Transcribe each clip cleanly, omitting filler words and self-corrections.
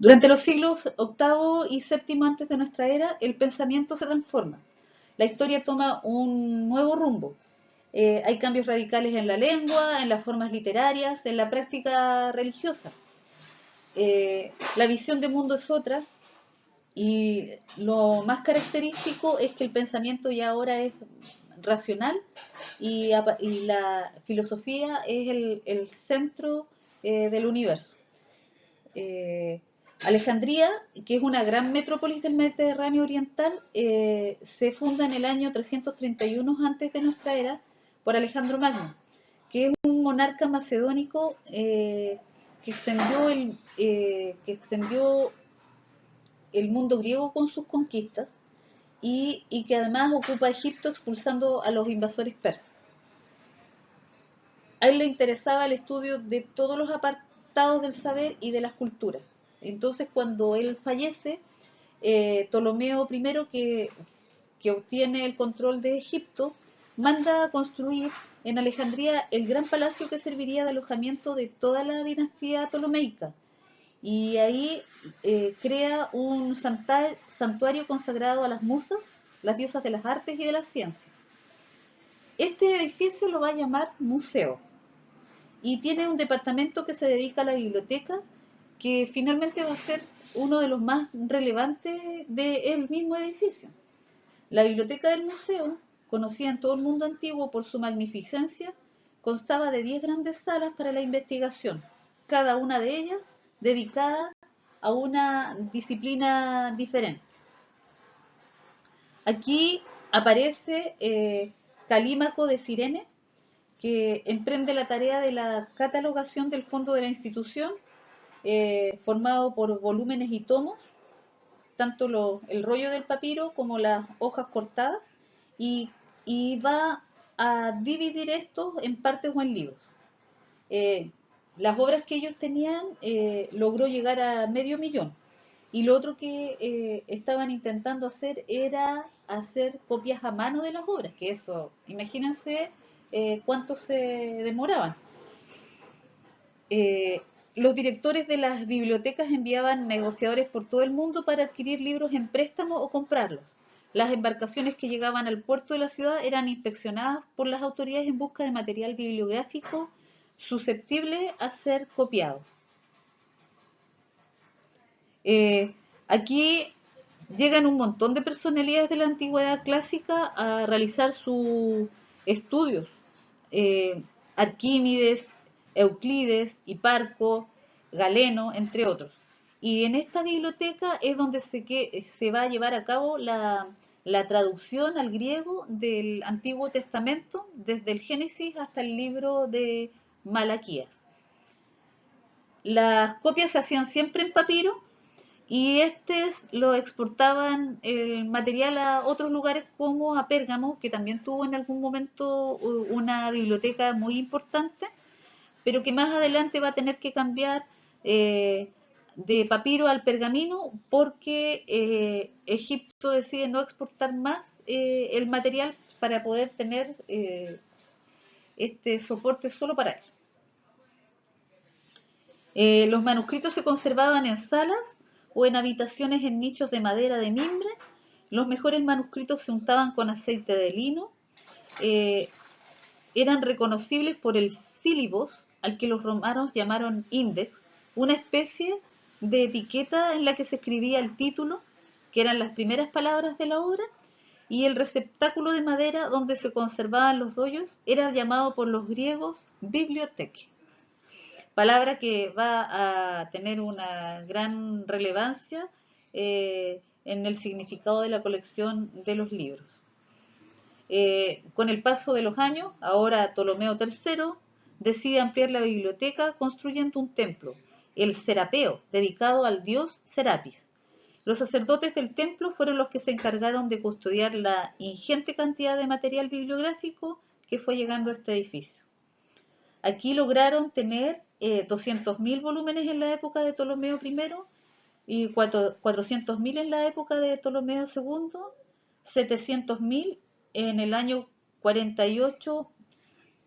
Durante los siglos octavo y séptimo antes de nuestra era, el pensamiento se transforma. La historia toma un nuevo rumbo. Hay cambios radicales en la lengua, en las formas literarias, en la práctica religiosa. La visión del mundo es otra y lo más característico es que el pensamiento ya ahora es racional y la filosofía es el centro del universo. Eh, Alejandría, que es una gran metrópolis del Mediterráneo oriental, se funda en el año 331 antes de nuestra era por Alejandro Magno, que es un monarca macedónico que extendió el mundo griego con sus conquistas y que además ocupa Egipto expulsando a los invasores persas. A él le interesaba el estudio de todos los apartados del saber y de las culturas. Entonces, cuando él fallece, Ptolomeo I, que obtiene el control de Egipto, manda a construir en Alejandría el gran palacio que serviría de alojamiento de toda la dinastía ptolomeica. Y ahí crea un santuario consagrado a las musas, las diosas de las artes y de las ciencias. Este edificio lo va a llamar museo y tiene un departamento que se dedica a la biblioteca, que finalmente va a ser uno de los más relevantes del mismo edificio. La biblioteca del museo, conocida en todo el mundo antiguo por su magnificencia, constaba de 10 grandes salas para la investigación, cada una de ellas dedicada a una disciplina diferente. Aquí aparece Calímaco de Cirene, que emprende la tarea de la catalogación del fondo de la institución, formado por volúmenes y tomos, tanto el rollo del papiro como las hojas cortadas, y, y va a dividir estos en partes o en libros. Eh, las obras que ellos tenían logró llegar a 500.000. Y lo otro que estaban intentando hacer era hacer copias a mano de las obras, que eso, imagínense cuánto se demoraban. Eh, los directores de las bibliotecas enviaban negociadores por todo el mundo para adquirir libros en préstamo o comprarlos. Las embarcaciones que llegaban al puerto de la ciudad eran inspeccionadas por las autoridades en busca de material bibliográfico susceptible a ser copiado. Aquí llegan un montón de personalidades de la antigüedad clásica a realizar sus estudios. Eh, Arquímedes, Euclides, Hiparco, Galeno, entre otros. Y en esta biblioteca es donde se va a llevar a cabo la traducción al griego del Antiguo Testamento, desde el Génesis hasta el libro de Malaquías. Las copias se hacían siempre en papiro y estos lo exportaban el material a otros lugares como a Pérgamo, que también tuvo en algún momento una biblioteca muy importante, pero que más adelante va a tener que cambiar de papiro al pergamino porque Egipto decide no exportar más el material para poder tener este soporte solo para él. Los manuscritos se conservaban en salas o en habitaciones en nichos de madera de mimbre. Los mejores manuscritos se untaban con aceite de lino. Eh, Eran reconocibles por el sílabos, al que los romanos llamaron index, una especie de etiqueta en la que se escribía el título, que eran las primeras palabras de la obra, y el receptáculo de madera donde se conservaban los rollos era llamado por los griegos biblioteque, palabra que va a tener una gran relevancia en el significado de la colección de los libros. Con el paso de los años, ahora Ptolomeo III decide ampliar la biblioteca construyendo un templo, el Serapeo, dedicado al dios Serapis. Los sacerdotes del templo fueron los que se encargaron de custodiar la ingente cantidad de material bibliográfico que fue llegando a este edificio. Aquí lograron tener 200.000 volúmenes en la época de Ptolomeo I y 400.000 en la época de Ptolomeo II, 700.000 en el año 48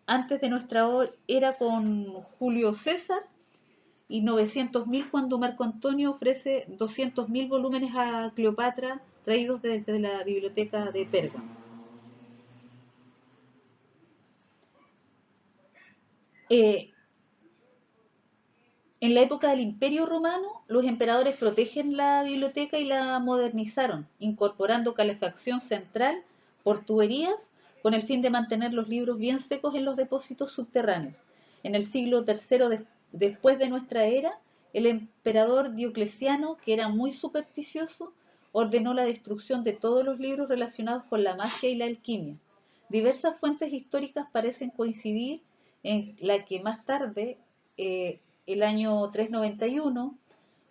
antes de nuestra era con Julio César y 900.000 cuando Marco Antonio ofrece 200.000 volúmenes a Cleopatra traídos desde la biblioteca de Pérgamo. En la época del Imperio Romano, los emperadores protegen la biblioteca y la modernizaron, incorporando calefacción central por tuberías con el fin de mantener los libros bien secos en los depósitos subterráneos. En el siglo III después de nuestra era, el emperador Diocleciano, que era muy supersticioso, ordenó la destrucción de todos los libros relacionados con la magia y la alquimia. Diversas fuentes históricas parecen coincidir en la que más tarde, el año 391,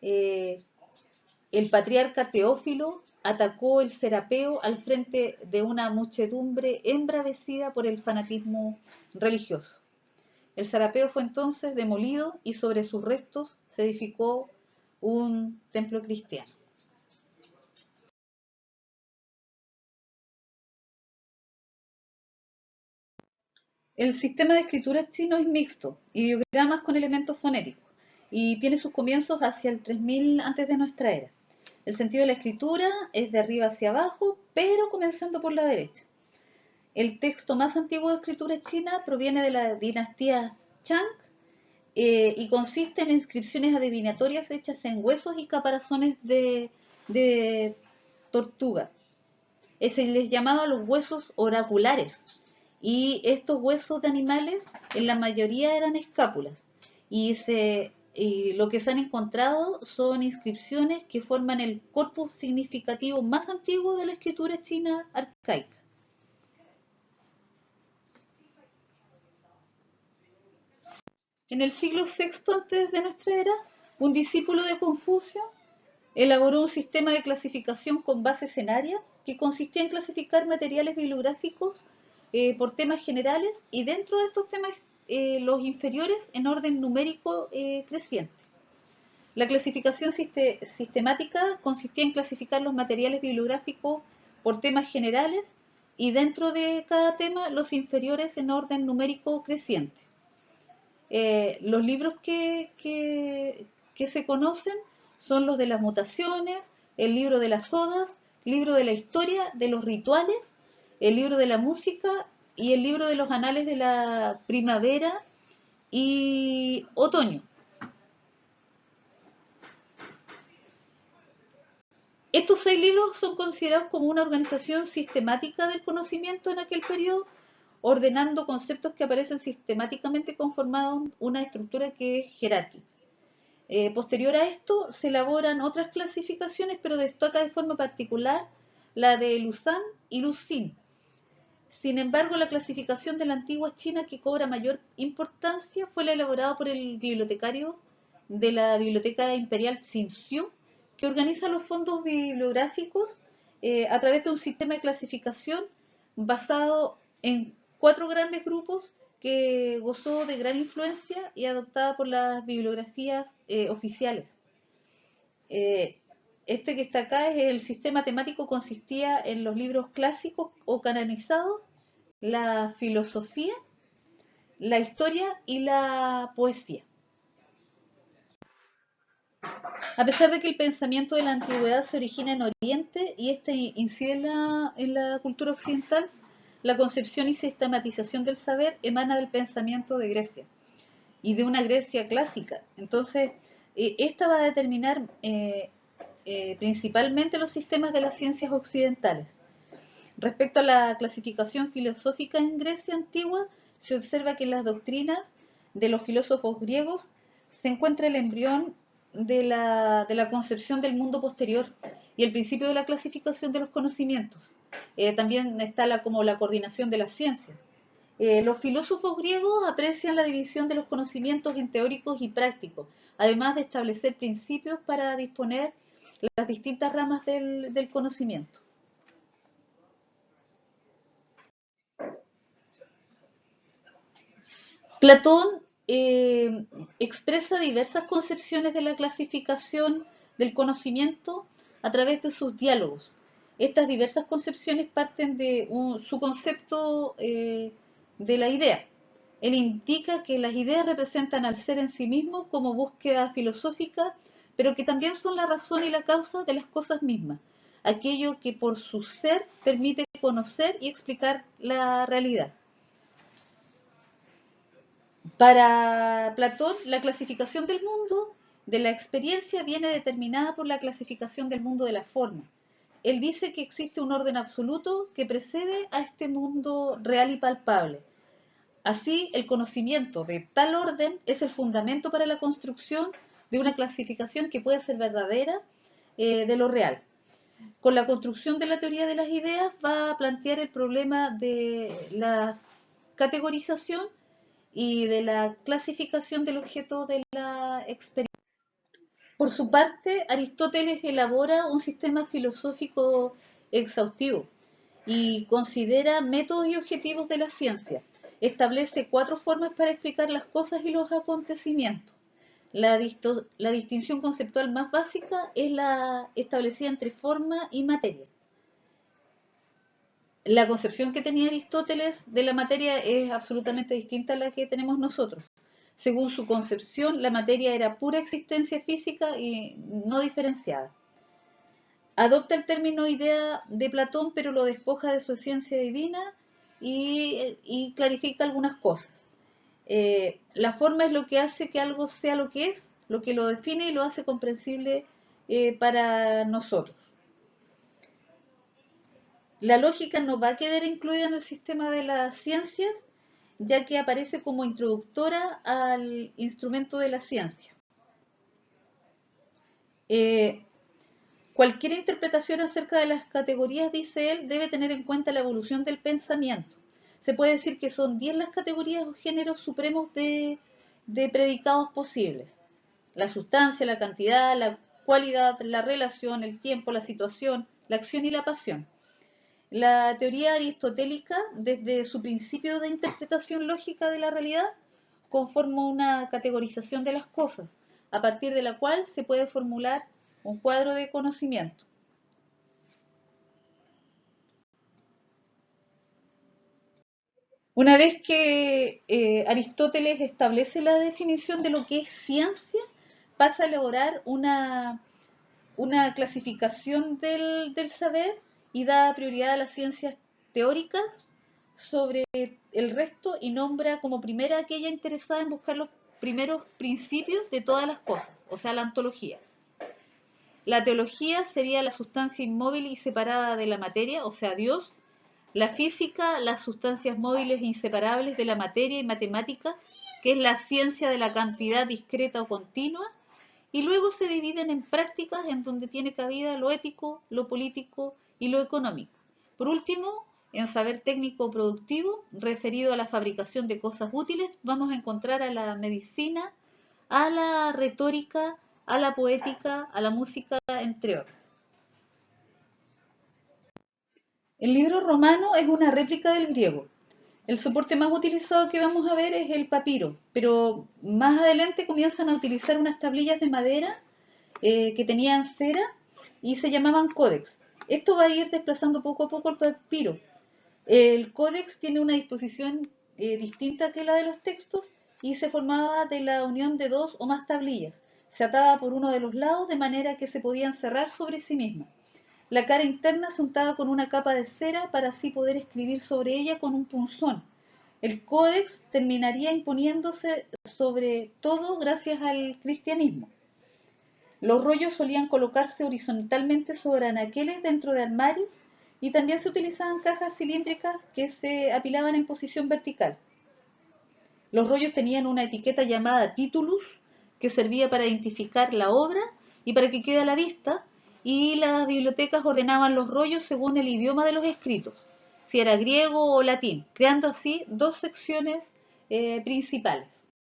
el patriarca Teófilo atacó el Serapeo al frente de una muchedumbre embravecida por el fanatismo religioso. El Serapeo fue entonces demolido y sobre sus restos se edificó un templo cristiano. El sistema de escritura chino es mixto, ideogramas con elementos fonéticos, y tiene sus comienzos hacia el 3000 antes de nuestra era. El sentido de la escritura es de arriba hacia abajo, pero comenzando por la derecha. El texto más antiguo de escritura china proviene de la dinastía Chang y consiste en inscripciones adivinatorias hechas en huesos y caparazones de tortuga. Se les llamaba los huesos oraculares, y estos huesos de animales en la mayoría eran escápulas, y lo que se han encontrado son inscripciones que forman el corpus significativo más antiguo de la escritura china arcaica. En el siglo VI antes de nuestra era, un discípulo de Confucio elaboró un sistema de clasificación con bases en áreas que consistía en clasificar materiales bibliográficos por temas generales, y dentro de estos temas los inferiores en orden numérico creciente. La clasificación sistemática consistía en clasificar los materiales bibliográficos por temas generales, y dentro de cada tema los inferiores en orden numérico creciente. Los libros que se conocen son los de las mutaciones, el libro de las odas, el libro de la historia, de los rituales, el libro de la música y el libro de los anales de la primavera y otoño. Estos 6 libros son considerados como una organización sistemática del conocimiento en aquel periodo, ordenando conceptos que aparecen sistemáticamente conformados en una estructura que es jerárquica. Posterior a esto se elaboran otras clasificaciones, pero destaca de forma particular la de Luzhan y Luzin. Sin embargo, la clasificación de la antigua China que cobra mayor importancia fue la elaborada por el bibliotecario de la Biblioteca Imperial Tsinxu, que organiza los fondos bibliográficos a través de un sistema de clasificación basado en 4 grandes grupos, que gozó de gran influencia y adoptada por las bibliografías oficiales. Este que está acá es el sistema temático, consistía en los libros clásicos o canonizados, la filosofía, la historia y la poesía. A pesar de que el pensamiento de la antigüedad se origina en Oriente y este incide en la cultura occidental, la concepción y sistematización del saber emana del pensamiento de Grecia, y de una Grecia clásica. Entonces, esta va a determinar principalmente los sistemas de las ciencias occidentales. Respecto a la clasificación filosófica en Grecia antigua, se observa que en las doctrinas de los filósofos griegos se encuentra el embrión de la concepción del mundo posterior y el principio de la clasificación de los conocimientos. También está como la coordinación de las ciencias. Los filósofos griegos aprecian la división de los conocimientos en teóricos y prácticos, además de establecer principios para disponer las distintas ramas del conocimiento. Platón expresa diversas concepciones de la clasificación del conocimiento a través de sus diálogos. Estas diversas concepciones parten de su concepto de la idea. Él indica que las ideas representan al ser en sí mismo como búsqueda filosófica, pero que también son la razón y la causa de las cosas mismas, aquello que por su ser permite conocer y explicar la realidad. Para Platón, la clasificación del mundo de la experiencia viene determinada por la clasificación del mundo de la forma. Él dice que existe un orden absoluto que precede a este mundo real y palpable. Así, el conocimiento de tal orden es el fundamento para la construcción de una clasificación que puede ser verdadera de lo real. Con la construcción de la teoría de las ideas va a plantear el problema de la categorización y de la clasificación del objeto de la experiencia. Por su parte, Aristóteles elabora un sistema filosófico exhaustivo y considera métodos y objetivos de la ciencia. Establece 4 formas para explicar las cosas y los acontecimientos. La distinción conceptual más básica es la establecida entre forma y materia. La concepción que tenía Aristóteles de la materia es absolutamente distinta a la que tenemos nosotros. Según su concepción, la materia era pura existencia física y no diferenciada. Adopta el término idea de Platón, pero lo despoja de su esencia divina y clarifica algunas cosas. La forma es lo que hace que algo sea lo que es, lo que lo define y lo hace comprensible para nosotros. La lógica no va a quedar incluida en el sistema de las ciencias, ya que aparece como introductora al instrumento de la ciencia. Cualquier interpretación acerca de las categorías, dice él, debe tener en cuenta la evolución del pensamiento. Se puede decir que son 10 las categorías o géneros supremos de predicados posibles. La sustancia, la cantidad, la cualidad, la relación, el tiempo, la situación, la acción y la pasión. La teoría aristotélica, desde su principio de interpretación lógica de la realidad, conforma una categorización de las cosas, a partir de la cual se puede formular un cuadro de conocimiento. Una vez que Aristóteles establece la definición de lo que es ciencia, pasa a elaborar una clasificación del saber y da prioridad a las ciencias teóricas sobre el resto y nombra como primera aquella interesada en buscar los primeros principios de todas las cosas, o sea, la ontología. La teología sería la sustancia inmóvil y separada de la materia, o sea, Dios. La física, las sustancias móviles e inseparables de la materia y matemáticas, que es la ciencia de la cantidad discreta o continua. Y luego se dividen en prácticas en donde tiene cabida lo ético, lo político y lo económico. Por último, en saber técnico productivo, referido a la fabricación de cosas útiles, vamos a encontrar a la medicina, a la retórica, a la poética, a la música, entre otras. El libro romano es una réplica del griego. El soporte más utilizado que vamos a ver es el papiro, pero más adelante comienzan a utilizar unas tablillas de madera que tenían cera y se llamaban códex. Esto va a ir desplazando poco a poco el papiro. El códex tiene una disposición distinta que la de los textos y se formaba de la unión de 2 o más tablillas. Se ataba por uno de los lados de manera que se podían cerrar sobre sí mismas. La cara interna se untaba con una capa de cera para así poder escribir sobre ella con un punzón. El códex terminaría imponiéndose sobre todo gracias al cristianismo. Los rollos solían colocarse horizontalmente sobre anaqueles dentro de armarios y también se utilizaban cajas cilíndricas que se apilaban en posición vertical. Los rollos tenían una etiqueta llamada titulus que servía para identificar la obra y para que quede a la vista, y las bibliotecas ordenaban los rollos según el idioma de los escritos, si era griego o latín, creando así 2 secciones principales.